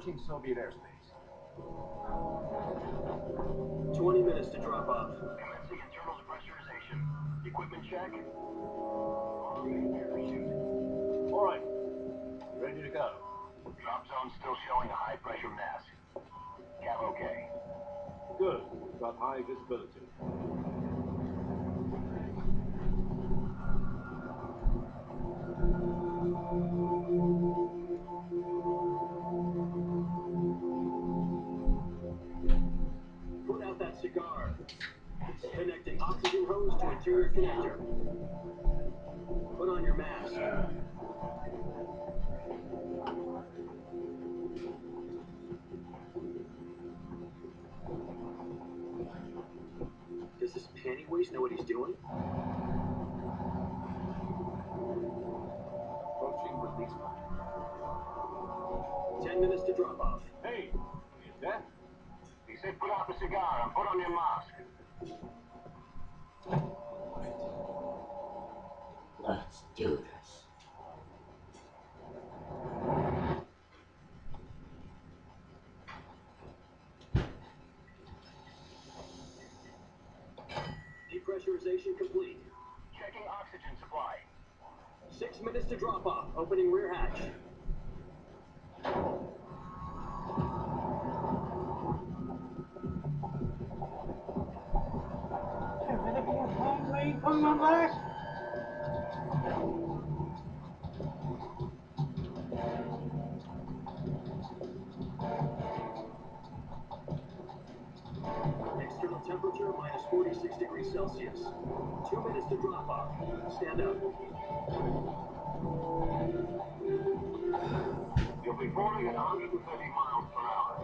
approaching Soviet airspace. 20 minutes to drop off. Commencing internal depressurization. Equipment check. All right, ready to go. Drop zone still showing a high pressure mass. Cap okay. Good. Got high visibility. Put out that cigar. Connecting oxygen hose to interior connector. Put on your mask. Does this panty waste know what he's doing? Approaching release point. 10 minutes to drop off. Hey, you deaf? He said put out the cigar and put on your mask. Let's do this. Depressurization complete. Checking oxygen supply. 6 minutes to drop off. Opening rear hatch. External temperature minus 46 degrees Celsius. 2 minutes to drop off. Stand up. You'll be falling at 130 miles per hour.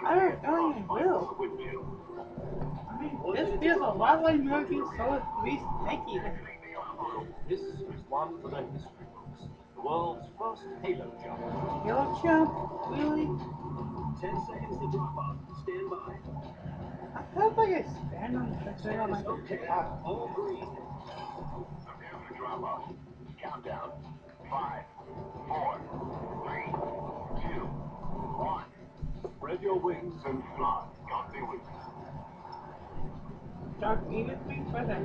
I don't know you will. Wind chill. I mean, this feels a lot like Metal Solid 3's Techie. This is one for the history books. The world's first Halo jump. Yellow jump? Really? 10 seconds to drop off. Stand by. I felt like I stand on the thing on my Okay. All green. Prepare for drop off. Countdown. 5, 4, 3, 2, 1. Spread your wings. And fly. God be with you. Dark Phoenix me for that.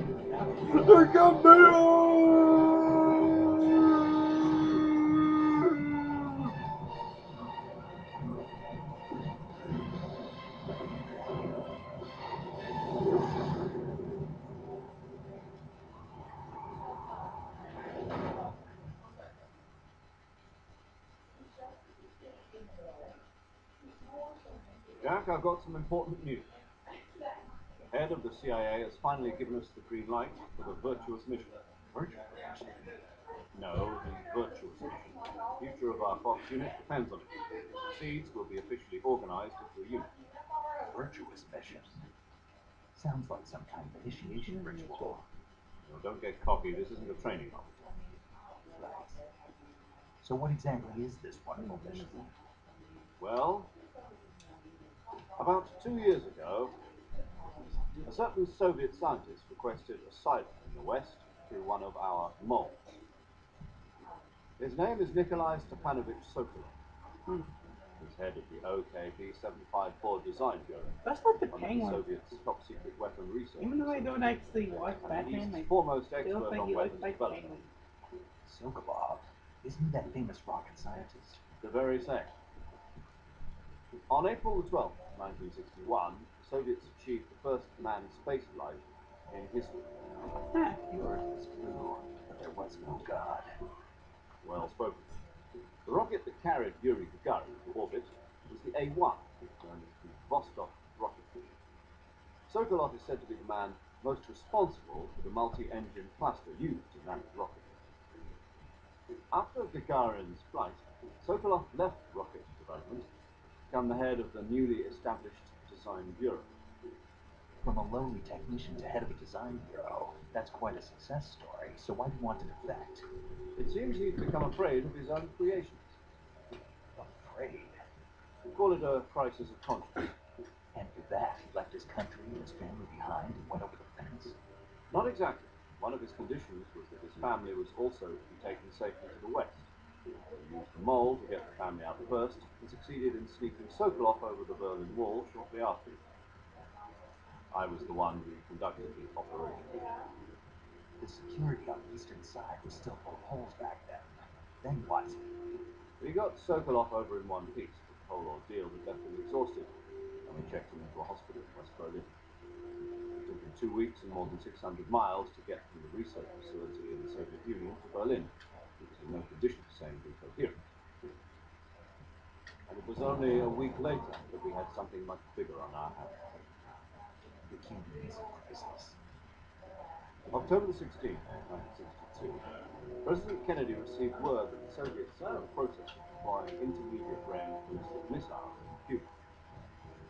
Jack, I've got some important news. The head of the CIA has finally given us the green light for the virtuous mission. Virtuous? No, the virtuous mission. The future of our Fox unit depends on it. Seeds will be officially organized into a unit. Virtuous mission. Sounds like some kind of initiation ritual. Now, don't get cocky, this isn't a training office. Right. So what exactly is this wonderful mission? Well, about 2 years ago, a certain Soviet scientist requested asylum in the West through one of our moles. His name is Nikolai Stepanovich Sokolov. He's head of the OKB 754 Design Bureau, That's like the one of the Penguin. Soviets' top secret weapon research. Even though I don't actually watch And Batman, he's I foremost still expert think on he looks weapons like development. Penguin. Sokolov. Isn't he that famous rocket scientist? The very same. On April the 12th, 1961, the Soviets achieved the first manned space flight in history. Huh. The Earth was blue, but there was no God. Well spoken. The rocket that carried Yuri Gagarin to orbit was the A-1, known as the Vostok rocket. Sokolov is said to be the man most responsible for the multi-engine cluster used in that rocket. After Gagarin's flight, Sokolov left rocket development to become the head of the newly established Design Bureau. From a lowly technician to head of a design bureau, that's quite a success story. So why do you want to defect? It seems he's become afraid of his own creations. Afraid. We call it a crisis of conscience. And for that, he left his country and his family behind and went over the fence. Not exactly. One of his conditions was that his family was also to be taken safely to the West. They used the mole to get the family out first and succeeded in sneaking Sokolov over the Berlin Wall shortly after. I was the one who conducted the operation. The security on the eastern side was still full of holes back then. Then what? We got Sokolov over in one piece, but the whole ordeal had left him exhausted, and we checked him into a hospital in West Berlin. It took him 2 weeks and more than 600 miles to get from the research facility in the Soviet Union to Berlin. He was in no condition to say anything coherent. And it was only a week later that we had something much bigger on our hands. The Cuban Missile Crisis. October the 16th, 1962, President Kennedy received word that the Soviets were in the process of deploying intermediate-range ballistic missiles in Cuba.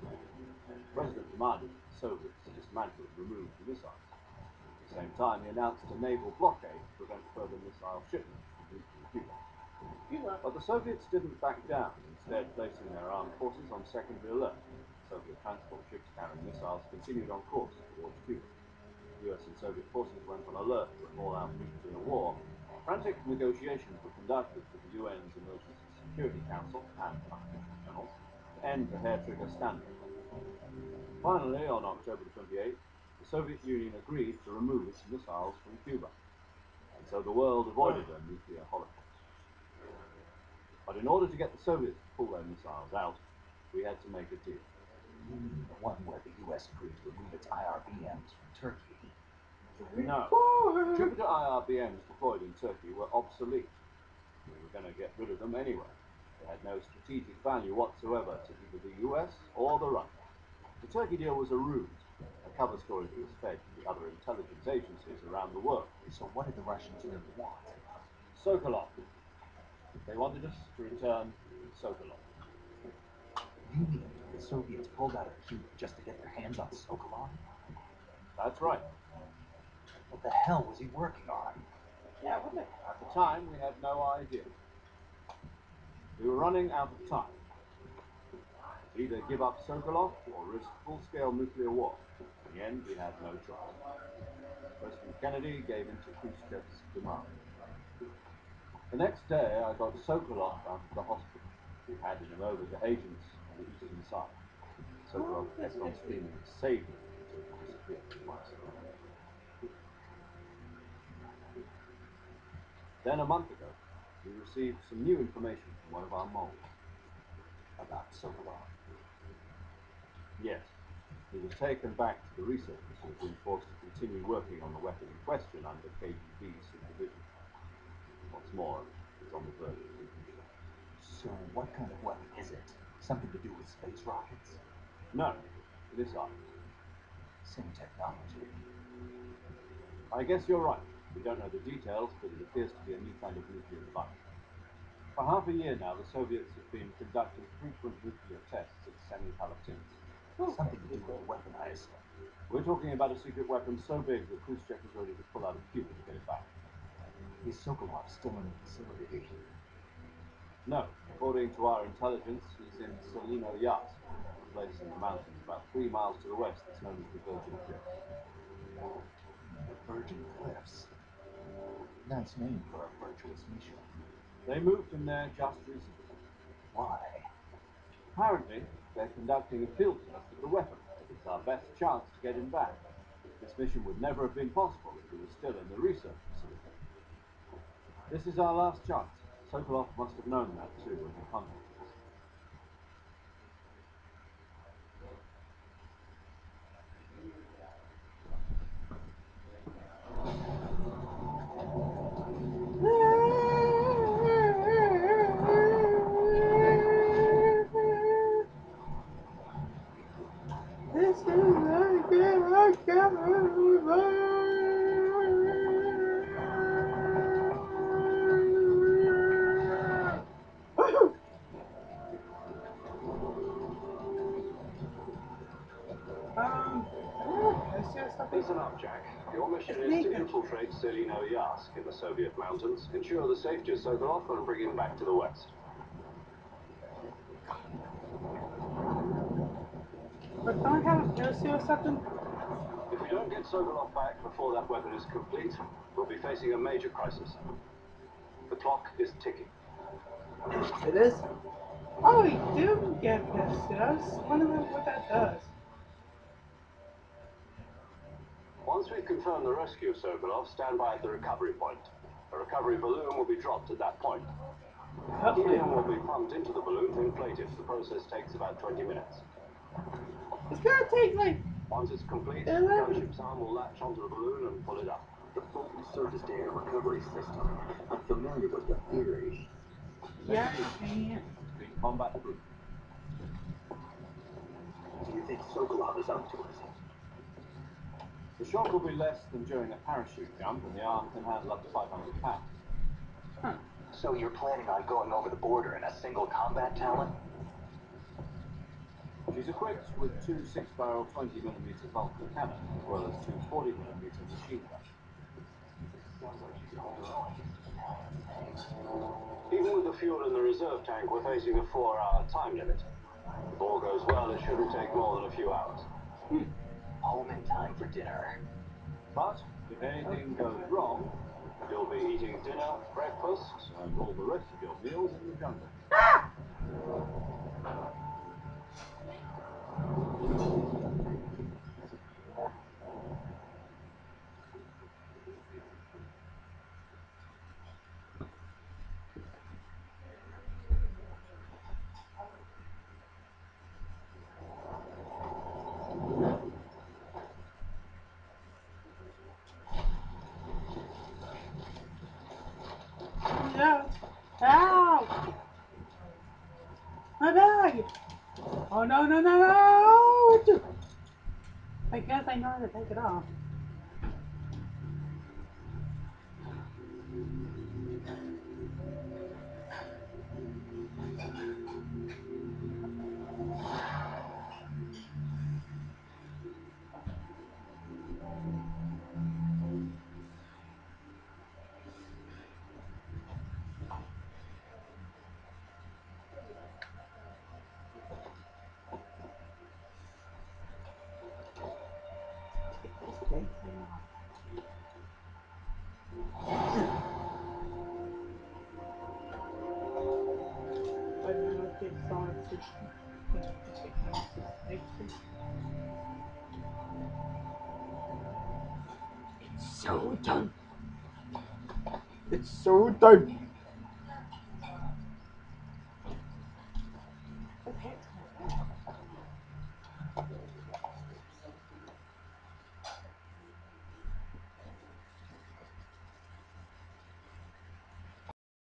The President demanded that the Soviets dismantle and remove the missiles. At the same time, he announced a naval blockade to prevent further missile shipments from Cuba. But the Soviets didn't back down, instead placing their armed forces on secondary alert. Soviet transport ships carrying missiles continued on course towards Cuba. US and Soviet forces went on alert to an all-out nuclear war. Frantic negotiations were conducted with the UN's Emergency Security Council and unofficial channels to end the hair-trigger standoff. Finally, on October 28th, the Soviet Union agreed to remove its missiles from Cuba, and so the world avoided a nuclear holocaust. But in order to get the Soviets to pull their missiles out, we had to make a deal. You mean the one where the US agreed to remove its IRBMs from Turkey? No. Jupiter IRBMs deployed in Turkey were obsolete. We were going to get rid of them anyway. They had no strategic value whatsoever to either the US or the Russians. The Turkey deal was a ruse, a cover story that was fed to the other intelligence agencies around the world. So what did the Russians really want? Sokolov. They wanted us to return Sokolov. You mean the Soviets pulled out of Cuba just to get their hands on Sokolov? That's right. What the hell was he working on? Yeah, what the? At the time, we had no idea. We were running out of time. Either give up Sokolov or risk full-scale nuclear war. In the end, we had no choice. President Kennedy gave in to Khrushchev's demand. The next day, I got Sokolov out of the hospital. We handed him over to agents on the eastern side. Sokolov kept on screaming, "Save me," until he disappeared twice. Then a month ago, we received some new information from one of our moles. About Sokolov. Yes, he was taken back to the research facility and forced to continue working on the weapon in question under KGB supervision. What's more, it's on the verge of completion. So what kind of weapon is it? Something to do with space rockets? No, it is not. Same technology. I guess you're right. We don't know the details, but it appears to be a new kind of nuclear device. For half a year now, the Soviets have been conducting frequent nuclear tests at Semipalatinsk. Something to do with the weapon, I assume. We're talking about a secret weapon so big that Khrushchev is ready to pull out of Cuba to get it back. Is Sokolov still in the facility? No, according to our intelligence, he's in Solino Yas, a place in the mountains about 3 miles to the west that's known as the Virgin Cliffs. The Virgin Cliffs. Nice name for a virtuous mission. They moved him there just recently. Why? Apparently, they're conducting a field test of the weapon. It's our best chance to get him back. This mission would never have been possible if he was still in the research facility. This is our last chance. Sokolov must have known that too when he contacted us. This is not good. I can't remember. Listen up, Jack. Your mission is to infiltrate Solino Yas in the Soviet mountains, ensure the safety of Sokolov, and bring him back to the west. But don't have a jersey or something? If we don't get Sokolov back before that weapon is complete, we'll be facing a major crisis. The clock is ticking. It is? Oh, we do get pissed. I was wondering what that does. Once we've confirmed the rescue of Sokolov, stand by at the recovery point. A recovery balloon will be dropped at that point. Helium will be pumped into the balloon to inflate it. The process takes about 20 minutes. It's gonna take like Once it's complete, the 11. gunship's arm will latch onto the balloon and pull it up. The Fulton surface air recovery system. I'm familiar with the theory. Yeah, man. Combat proof. Do you think Sokolov is up to it? The shock will be less than during a parachute jump, and the arm can handle up to 500 pounds. Huh. So you're planning on going over the border in a single combat talon? She's equipped with two 6-barrel 20mm Vulcan cannons, as well as two 40mm machine guns. Even with the fuel in the reserve tank, we're facing a 4-hour time limit. If all goes well, it shouldn't take more than a few hours. Home in time for dinner. But if anything goes wrong, you'll be eating dinner, breakfast, and all the rest of your meals in the jungle. Yeah. Ow! My bag! Oh no no no no! I guess I know how to take it off. Okay. It's so done. It's so done.